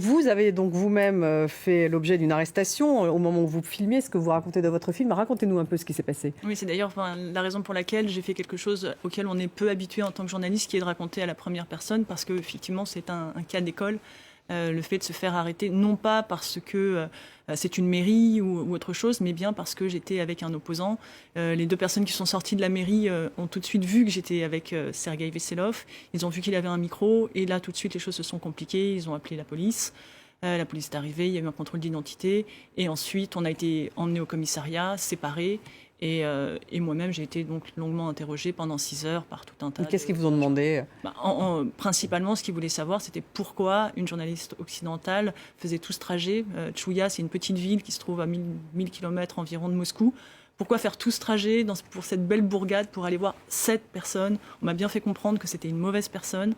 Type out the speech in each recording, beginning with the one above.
Vous avez donc vous-même fait l'objet d'une arrestation au moment où vous filmiez ce que vous racontez dans votre film. Racontez-nous un peu ce qui s'est passé. Oui, c'est d'ailleurs la raison pour laquelle j'ai fait quelque chose auquel on est peu habitué en tant que journaliste, qui est de raconter à la première personne, parce que effectivement c'est un cas d'école. Le fait de se faire arrêter, non pas parce que c'est une mairie ou autre chose, mais bien parce que j'étais avec un opposant. Les deux personnes qui sont sorties de la mairie ont tout de suite vu que j'étais avec Sergueï Vesselov. Ils ont vu qu'il avait un micro, et là tout de suite les choses se sont compliquées. Ils ont appelé la police. La police est arrivée, il y a eu un contrôle d'identité, et ensuite on a été emmenés au commissariat, séparés. Et moi-même, j'ai été donc longuement interrogée pendant 6 heures par tout un tas Qu'est-ce qu'ils vous ont demandé? Principalement, ce qu'ils voulaient savoir, c'était pourquoi une journaliste occidentale faisait tout ce trajet. Chouïa, c'est une petite ville qui se trouve à 1000 km environ de Moscou. Pourquoi faire tout ce trajet pour cette belle bourgade pour aller voir cette personne? On m'a bien fait comprendre que c'était une mauvaise personne,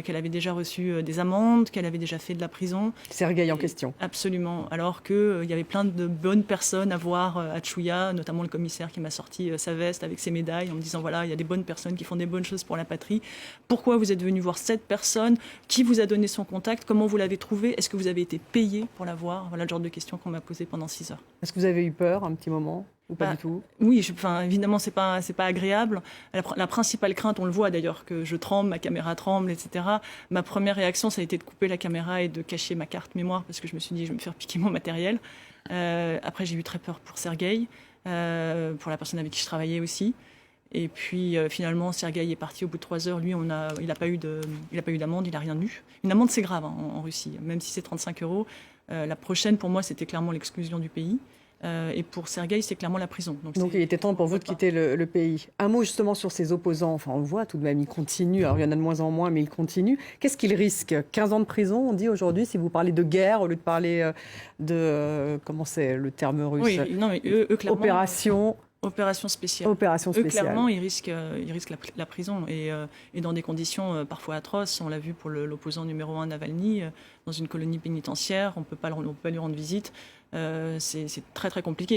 qu'elle avait déjà reçu des amendes, qu'elle avait déjà fait de la prison. Sergueï en question. Absolument. Alors qu'il y avait plein de bonnes personnes à voir à Chouïa, notamment le commissaire qui m'a sorti sa veste avec ses médailles en me disant voilà, il y a des bonnes personnes qui font des bonnes choses pour la patrie. Pourquoi vous êtes venu voir cette personne? Qui vous a donné son contact? Comment vous l'avez trouvé? Est-ce que vous avez été payé pour la voir? Voilà le genre de questions qu'on m'a posées pendant 6 heures. Est-ce que vous avez eu peur un petit moment ou pas du tout? Oui, évidemment, c'est pas agréable. La principale crainte, on le voit d'ailleurs, que je tremble, ma caméra tremble, etc. Ma première réaction, ça a été de couper la caméra et de cacher ma carte mémoire, parce que je me suis dit, je vais me faire piquer mon matériel. Après, j'ai eu très peur pour Sergueï, pour la personne avec qui je travaillais aussi. Et puis finalement, Sergueï est parti au bout de 3 heures. Lui, il n'a pas eu d'amende, il n'a rien eu. Une amende, c'est grave en Russie, même si c'est 35 euros. La prochaine, pour moi, c'était clairement l'exclusion du pays. Et pour Sergueï, c'est clairement la prison. Donc il était temps pour vous de quitter le pays. Un mot justement sur ses opposants. Enfin, on le voit tout de même, ils continuent. Alors il y en a de moins en moins, mais ils continuent. Qu'est-ce qu'ils risquent? 15 ans de prison, on dit aujourd'hui, si vous parlez de guerre, au lieu de parler comment c'est le terme russe? Oui, non, mais eux clairement... Opération spéciale. Opération spéciale. Eux, clairement, ils risquent la prison, et dans des conditions parfois atroces. On l'a vu pour l'opposant numéro 1, Navalny, dans une colonie pénitentiaire. On peut pas lui rendre visite. C'est très, très compliqué.